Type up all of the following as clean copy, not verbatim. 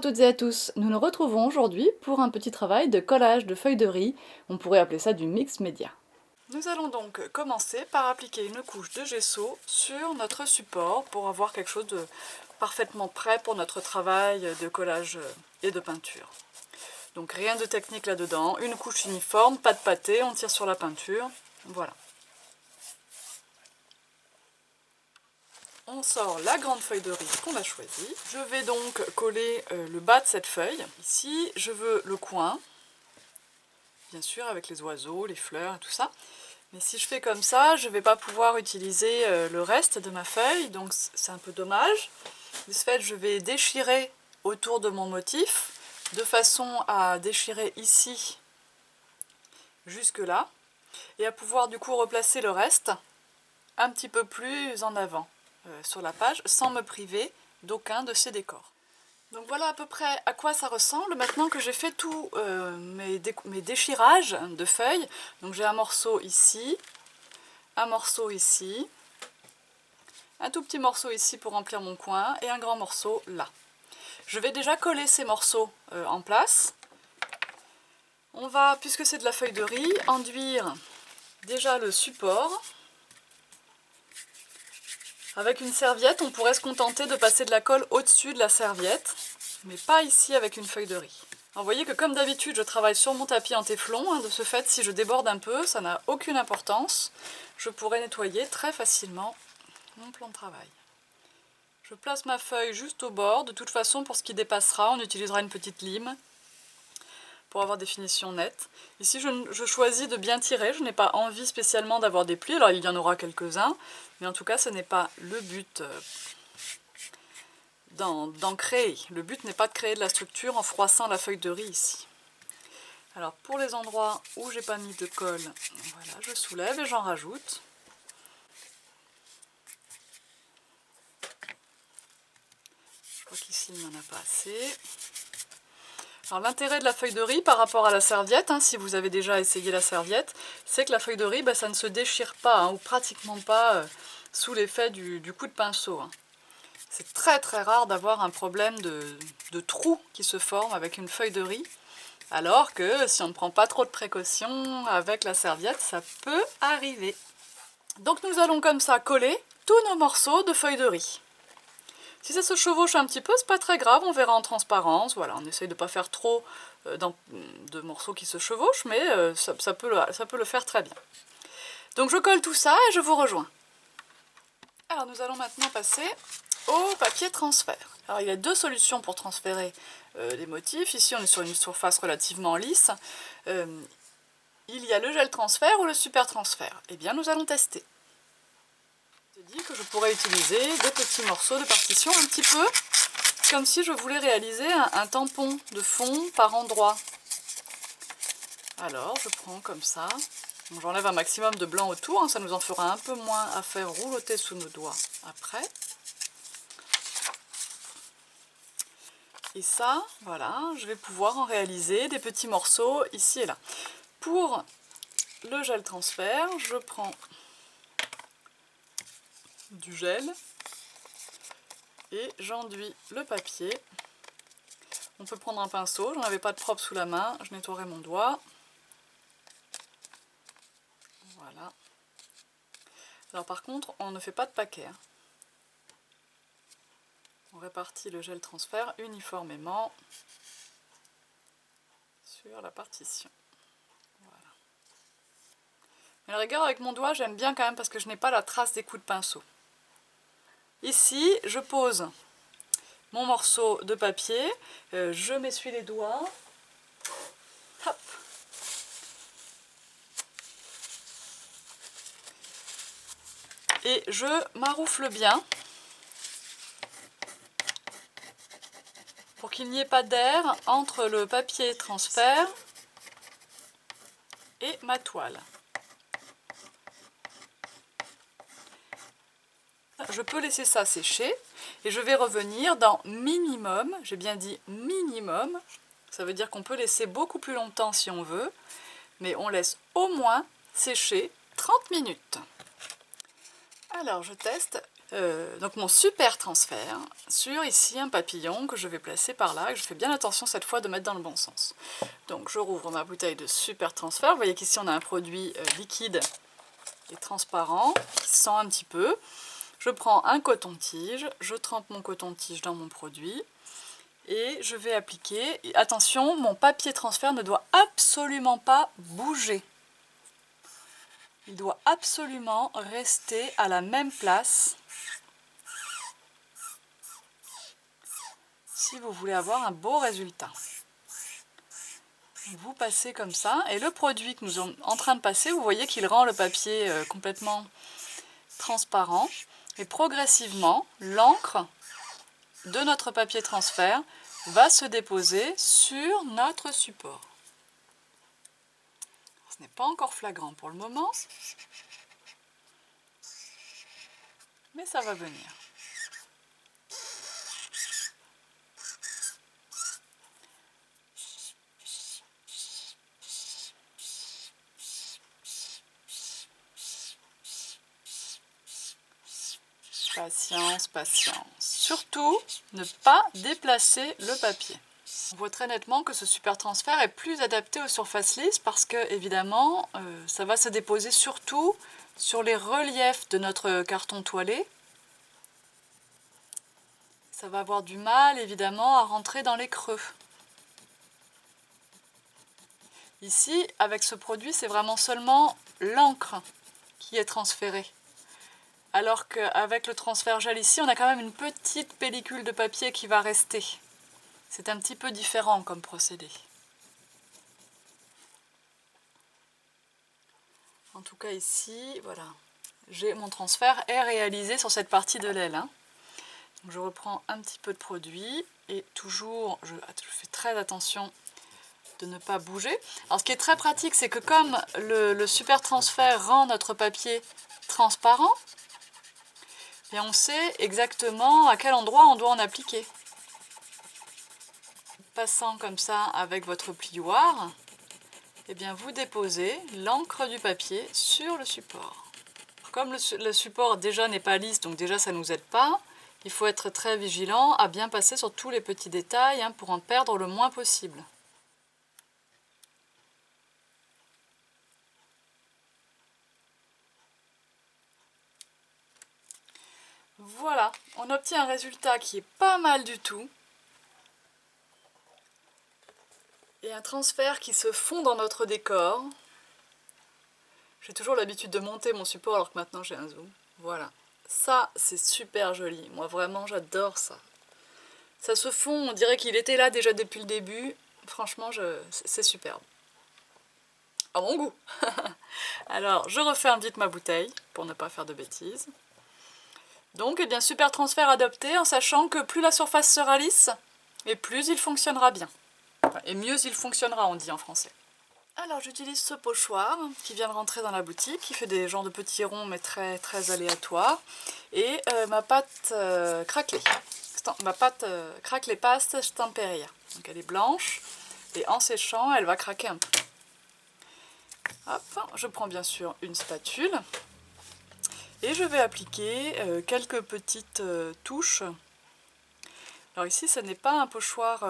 à toutes et à tous, nous nous retrouvons aujourd'hui pour un petit travail de collage de feuilles de riz, on pourrait appeler ça du mix média. Nous allons donc commencer par appliquer une couche de gesso sur notre support pour avoir quelque chose de parfaitement prêt pour notre travail de collage et de peinture. Donc rien de technique là-dedans, une couche uniforme, pas de pâté, on tire sur la peinture, voilà. On sort la grande feuille de riz qu'on a choisie. Je vais donc coller le bas de cette feuille. Ici, je veux le coin, bien sûr avec les oiseaux, les fleurs et tout ça. Mais si je fais comme ça, je ne vais pas pouvoir utiliser le reste de ma feuille, donc c'est un peu dommage. De ce fait, je vais déchirer autour de mon motif, de façon à déchirer ici jusque là, et à pouvoir du coup replacer le reste un petit peu plus en avant sur la page, sans me priver d'aucun de ces décors. Donc voilà à peu près à quoi ça ressemble maintenant que j'ai fait tous mes déchirages de feuilles. Donc j'ai un morceau ici, un morceau ici, un tout petit morceau ici pour remplir mon coin et un grand morceau là. Je vais déjà coller ces morceaux en place. On va, puisque c'est de la feuille de riz, enduire déjà le support. Avec une serviette, on pourrait se contenter de passer de la colle au-dessus de la serviette, mais pas ici avec une feuille de riz. Alors vous voyez que comme d'habitude, je travaille sur mon tapis en téflon, de ce fait, si je déborde un peu, ça n'a aucune importance. Je pourrais nettoyer très facilement mon plan de travail. Je place ma feuille juste au bord, de toute façon, pour ce qui dépassera, on utilisera une petite lime pour avoir des finitions nettes. Ici, je choisis de bien tirer, je n'ai pas envie spécialement d'avoir des plis, alors il y en aura quelques-uns, mais en tout cas, ce n'est pas le but d'en créer. Le but n'est pas de créer de la structure en froissant la feuille de riz ici. Alors, pour les endroits où j'ai pas mis de colle, voilà, je soulève et j'en rajoute. Je crois qu'ici, il n'y en a pas assez. Alors l'intérêt de la feuille de riz par rapport à la serviette, si vous avez déjà essayé la serviette, c'est que la feuille de riz, ça ne se déchire pas, ou pratiquement pas, sous l'effet du coup de pinceau. C'est très très rare d'avoir un problème de trou qui se forme avec une feuille de riz, alors que si on ne prend pas trop de précautions avec la serviette, ça peut arriver. Donc nous allons comme ça coller tous nos morceaux de feuille de riz. Si ça se chevauche un petit peu, c'est pas très grave, on verra en transparence. Voilà, on essaye de ne pas faire trop de morceaux qui se chevauchent, mais ça peut le faire très bien. Donc je colle tout ça et je vous rejoins. Alors nous allons maintenant passer au papier transfert. Alors il y a deux solutions pour transférer les motifs. Ici on est sur une surface relativement lisse. Il y a le gel transfert ou le super transfert. Eh bien nous allons tester. Je dis que je pourrais utiliser des petits morceaux de partition un petit peu comme si je voulais réaliser un tampon de fond par endroit. Alors je prends comme ça, j'enlève un maximum de blanc autour, ça nous en fera un peu moins à faire roulotter sous nos doigts après. Et ça, voilà, je vais pouvoir en réaliser des petits morceaux ici et là. Pour le gel transfert, je prends du gel et j'enduis le papier. On peut prendre un pinceau, j'en avais pas de propre sous la main, je nettoierai mon doigt. Voilà. Alors par contre, on ne fait pas de paquet. On répartit le gel transfert uniformément sur la partition. Voilà. Mais la rigueur avec mon doigt, j'aime bien quand même parce que je n'ai pas la trace des coups de pinceau. Ici, je pose mon morceau de papier, je m'essuie les doigts, hop. Et je maroufle bien pour qu'il n'y ait pas d'air entre le papier transfert et ma toile. Je peux laisser ça sécher et je vais revenir dans minimum, j'ai bien dit minimum, ça veut dire qu'on peut laisser beaucoup plus longtemps si on veut, mais on laisse au moins sécher 30 minutes. Alors je teste, donc mon super transfert sur ici un papillon que je vais placer par là, et je fais bien attention cette fois de mettre dans le bon sens. Donc je rouvre ma bouteille de super transfert, vous voyez qu'ici on a un produit liquide et transparent qui se sent un petit peu. Je prends un coton-tige, je trempe mon coton-tige dans mon produit et je vais appliquer. Et attention, mon papier transfert ne doit absolument pas bouger. Il doit absolument rester à la même place si vous voulez avoir un beau résultat. Vous passez comme ça, et le produit que nous sommes en train de passer, vous voyez qu'il rend le papier complètement transparent, et progressivement, l'encre de notre papier transfert va se déposer sur notre support. Ce n'est pas encore flagrant pour le moment, mais ça va venir. Patience, patience. Surtout, ne pas déplacer le papier. On voit très nettement que ce super transfert est plus adapté aux surfaces lisses parce que, évidemment, ça va se déposer surtout sur les reliefs de notre carton toilé. Ça va avoir du mal, évidemment, à rentrer dans les creux. Ici, avec ce produit, c'est vraiment seulement l'encre qui est transférée. Alors qu'avec le transfert gel ici, on a quand même une petite pellicule de papier qui va rester. C'est un petit peu différent comme procédé. En tout cas ici, voilà, mon transfert est réalisé sur cette partie de l'aile. Donc je reprends un petit peu de produit et toujours, je fais très attention de ne pas bouger. Alors ce qui est très pratique, c'est que comme le super transfert rend notre papier transparent, et on sait exactement à quel endroit on doit en appliquer. Passant comme ça avec votre plioir, eh bien vous déposez l'encre du papier sur le support. Comme le support déjà n'est pas lisse, donc déjà ça ne nous aide pas, il faut être très vigilant à bien passer sur tous les petits détails pour en perdre le moins possible. Voilà, on obtient un résultat qui est pas mal du tout. Et un transfert qui se fond dans notre décor. J'ai toujours l'habitude de monter mon support alors que maintenant j'ai un zoom. Voilà, ça c'est super joli, moi vraiment j'adore ça. Ça se fond, on dirait qu'il était là déjà depuis le début. Franchement, c'est superbe. À mon goût. Alors, je referme vite ma bouteille pour ne pas faire de bêtises. Donc, eh bien, super transfert adopté en sachant que plus la surface sera lisse, et plus il fonctionnera bien. Enfin, et mieux il fonctionnera, on dit en français. Alors, j'utilise ce pochoir qui vient de rentrer dans la boutique, qui fait des genres de petits ronds, mais très, très aléatoires. Et ma pâte craquelée. Ma pâte craquelée paste Stamperia. Donc, elle est blanche, et en séchant, elle va craquer un peu. Hop, je prends bien sûr une spatule. Et je vais appliquer quelques petites touches. Alors ici, ce n'est pas un pochoir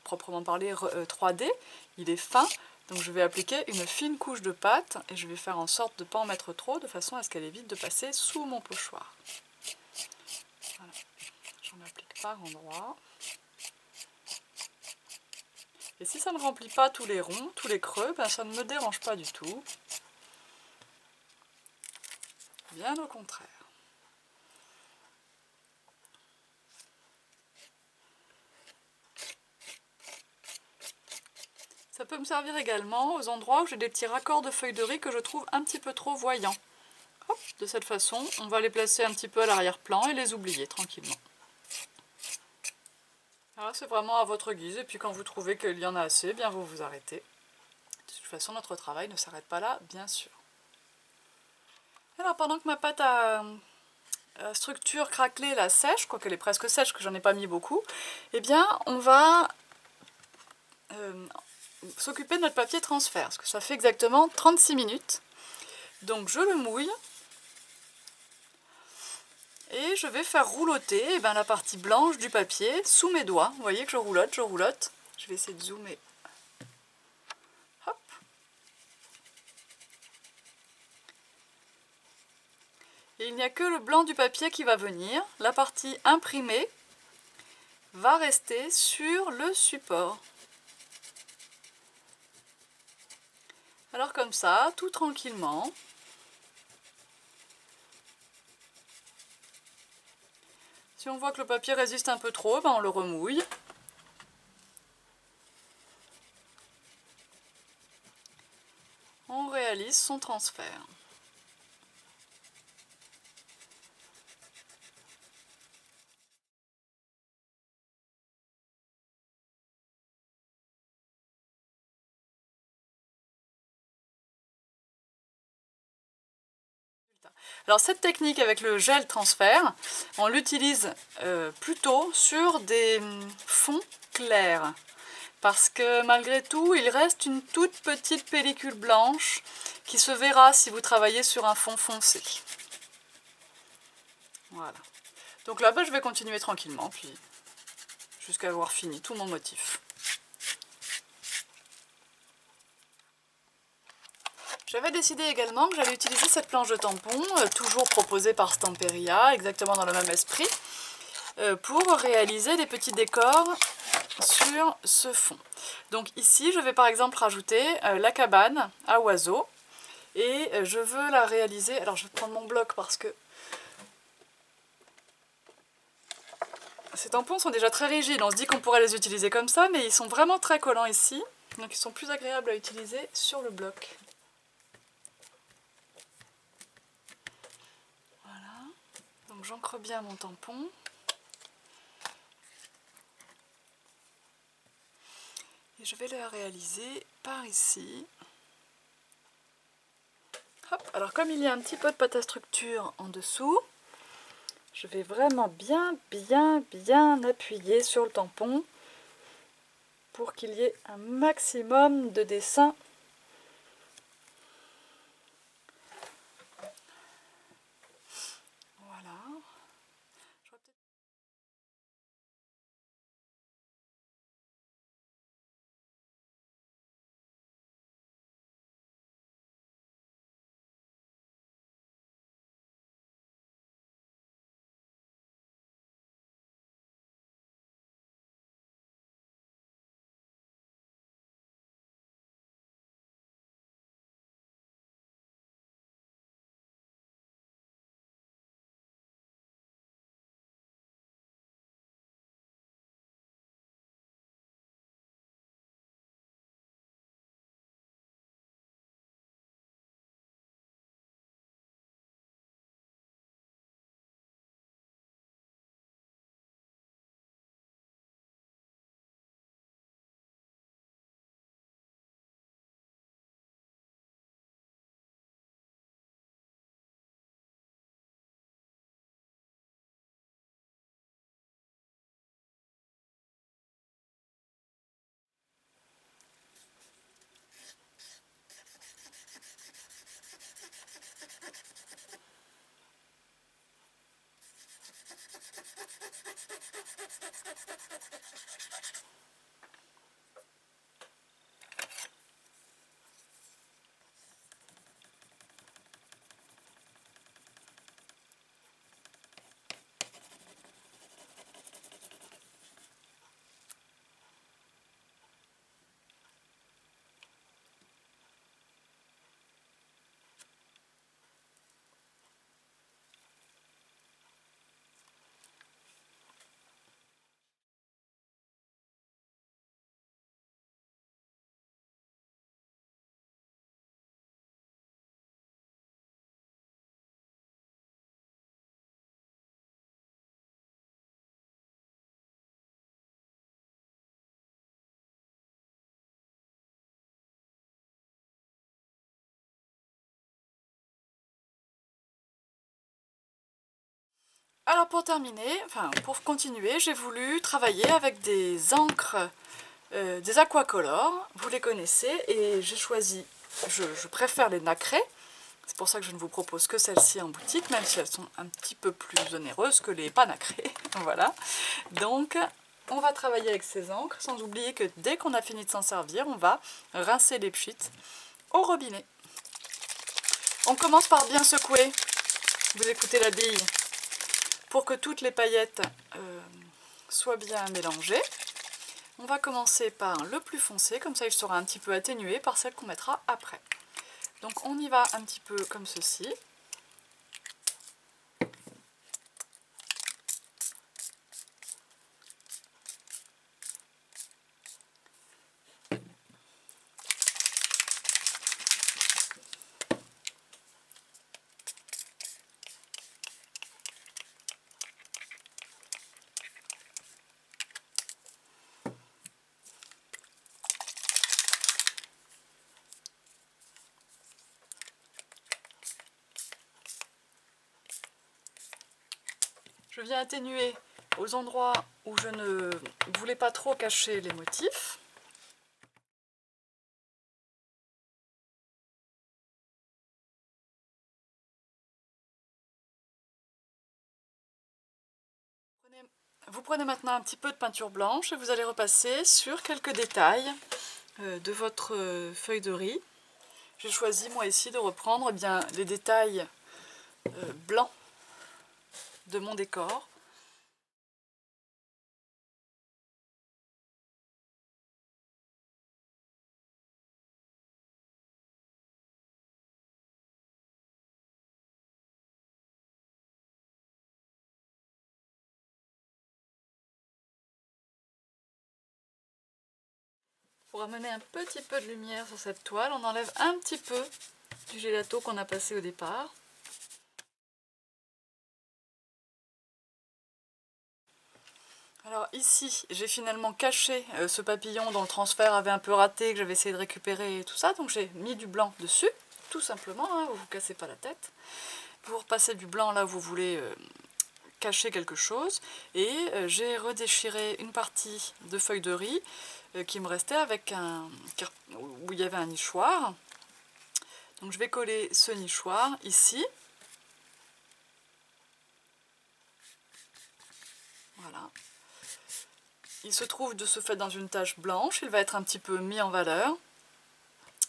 proprement parlé 3D, il est fin. Donc je vais appliquer une fine couche de pâte et je vais faire en sorte de ne pas en mettre trop, de façon à ce qu'elle évite de passer sous mon pochoir. Voilà. J'en applique par endroits. Et si ça ne remplit pas tous les ronds, tous les creux, ben ça ne me dérange pas du tout. Bien au contraire. Ça peut me servir également aux endroits où j'ai des petits raccords de feuilles de riz que je trouve un petit peu trop voyants. Hop, de cette façon, on va les placer un petit peu à l'arrière-plan et les oublier tranquillement. Alors c'est vraiment à votre guise, et puis quand vous trouvez qu'il y en a assez, bien vous vous arrêtez. De toute façon, notre travail ne s'arrête pas là, bien sûr. Alors pendant que ma pâte à structure craquelée la sèche, quoiqu'elle est presque sèche, que j'en ai pas mis beaucoup, eh bien on va s'occuper de notre papier transfert, parce que ça fait exactement 36 minutes. Donc je le mouille. Et je vais faire rouloter la partie blanche du papier sous mes doigts. Vous voyez que je roulote, je roulote. Je vais essayer de zoomer. Hop. Et il n'y a que le blanc du papier qui va venir. La partie imprimée va rester sur le support. Alors comme ça, tout tranquillement. Si on voit que le papier résiste un peu trop, on le remouille. On réalise son transfert. Alors cette technique avec le gel transfert, on l'utilise plutôt sur des fonds clairs. Parce que malgré tout, il reste une toute petite pellicule blanche qui se verra si vous travaillez sur un fond foncé. Voilà. Donc là, je vais continuer tranquillement, puis jusqu'à avoir fini tout mon motif. J'avais décidé également que j'allais utiliser cette planche de tampon, toujours proposée par Stamperia, exactement dans le même esprit, pour réaliser des petits décors sur ce fond. Donc ici, je vais par exemple rajouter la cabane à oiseaux, et je veux la réaliser... Alors je vais prendre mon bloc parce que ces tampons sont déjà très rigides, on se dit qu'on pourrait les utiliser comme ça, mais ils sont vraiment très collants ici, donc ils sont plus agréables à utiliser sur le bloc. Donc j'ancre bien mon tampon. Et je vais le réaliser par ici. Hop. Alors comme il y a un petit peu de pâte à structure en dessous, je vais vraiment bien appuyer sur le tampon pour qu'il y ait un maximum de dessin. Voilà. Alors pour terminer, pour continuer, j'ai voulu travailler avec des encres, des aquacolors, vous les connaissez, et j'ai choisi, je préfère les nacrés, C'est pour ça que je ne vous propose que celles-ci en boutique, même si elles sont un petit peu plus onéreuses que les Panacré. Voilà. Donc, on va travailler avec ces encres, sans oublier que dès qu'on a fini de s'en servir, on va rincer les pchites au robinet. On commence par bien secouer. Vous écoutez la bille. Pour que toutes les paillettes soient bien mélangées. On va commencer par le plus foncé, comme ça il sera un petit peu atténué par celle qu'on mettra après. Donc on y va un petit peu comme ceci. Je viens atténuer aux endroits où je ne voulais pas trop cacher les motifs. Vous prenez maintenant un petit peu de peinture blanche et vous allez repasser sur quelques détails de votre feuille de riz. J'ai choisi moi ici de reprendre bien les détails blancs de mon décor. Pour amener un petit peu de lumière sur cette toile, on enlève un petit peu du gelato qu'on a passé au départ. Alors ici, j'ai finalement caché ce papillon dont le transfert avait un peu raté, que j'avais essayé de récupérer et tout ça. Donc j'ai mis du blanc dessus, tout simplement, hein, vous ne vous cassez pas la tête. Vous repassez du blanc là où vous voulez cacher quelque chose. Et j'ai redéchiré une partie de feuille de riz qui me restait avec où il y avait un nichoir. Donc je vais coller ce nichoir ici. Voilà. Il se trouve de ce fait dans une tache blanche, il va être un petit peu mis en valeur.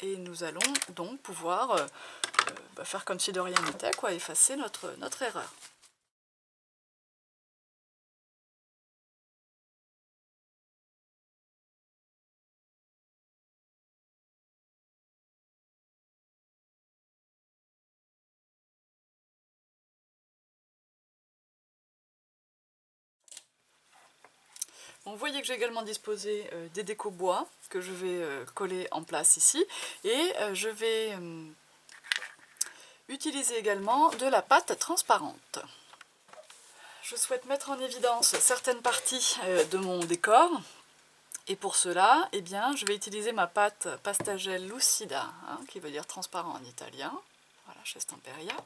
Et nous allons donc pouvoir faire comme si de rien n'était, quoi, effacer notre erreur. Bon, vous voyez que j'ai également disposé des décos bois que je vais coller en place ici. Et je vais utiliser également de la pâte transparente. Je souhaite mettre en évidence certaines parties de mon décor. Et pour cela, eh bien, je vais utiliser ma pâte Pastagel Lucida, hein, qui veut dire transparent en italien, voilà, chez Stamperia.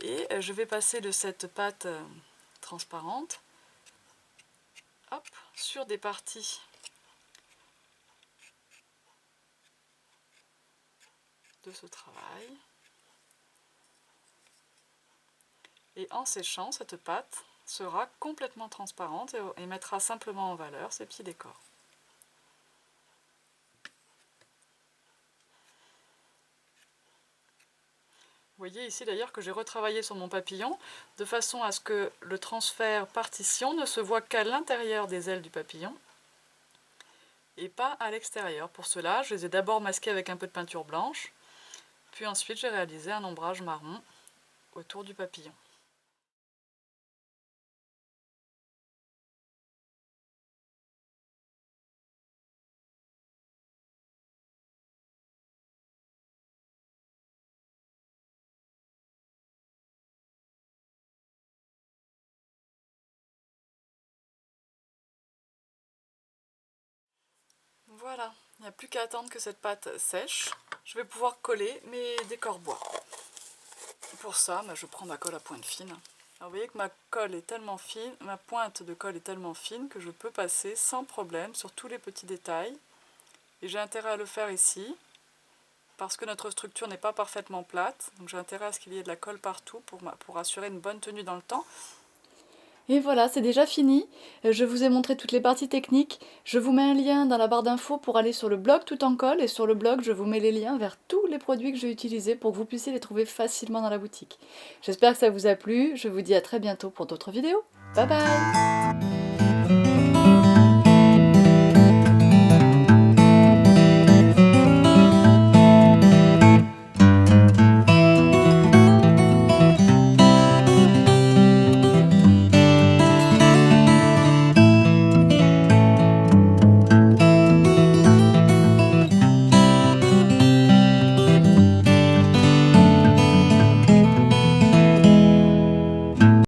Et je vais passer de cette pâte transparente, hop, sur des parties de ce travail. Et en séchant, cette pâte sera complètement transparente et mettra simplement en valeur ces petits décors. Vous voyez ici d'ailleurs que j'ai retravaillé sur mon papillon de façon à ce que le transfert partition ne se voit qu'à l'intérieur des ailes du papillon et pas à l'extérieur. Pour cela, je les ai d'abord masqués avec un peu de peinture blanche, puis ensuite j'ai réalisé un ombrage marron autour du papillon. Voilà, il n'y a plus qu'à attendre que cette pâte sèche. Je vais pouvoir coller mes décors bois. Pour ça, je prends ma colle à pointe fine. Alors vous voyez que ma colle est tellement fine, ma pointe de colle est tellement fine que je peux passer sans problème sur tous les petits détails. Et j'ai intérêt à le faire ici, parce que notre structure n'est pas parfaitement plate. Donc j'ai intérêt à ce qu'il y ait de la colle partout pour assurer une bonne tenue dans le temps. Et voilà, c'est déjà fini. Je vous ai montré toutes les parties techniques. Je vous mets un lien dans la barre d'infos pour aller sur le blog Tout en Colle. Et sur le blog, je vous mets les liens vers tous les produits que j'ai utilisés pour que vous puissiez les trouver facilement dans la boutique. J'espère que ça vous a plu. Je vous dis à très bientôt pour d'autres vidéos. Bye bye!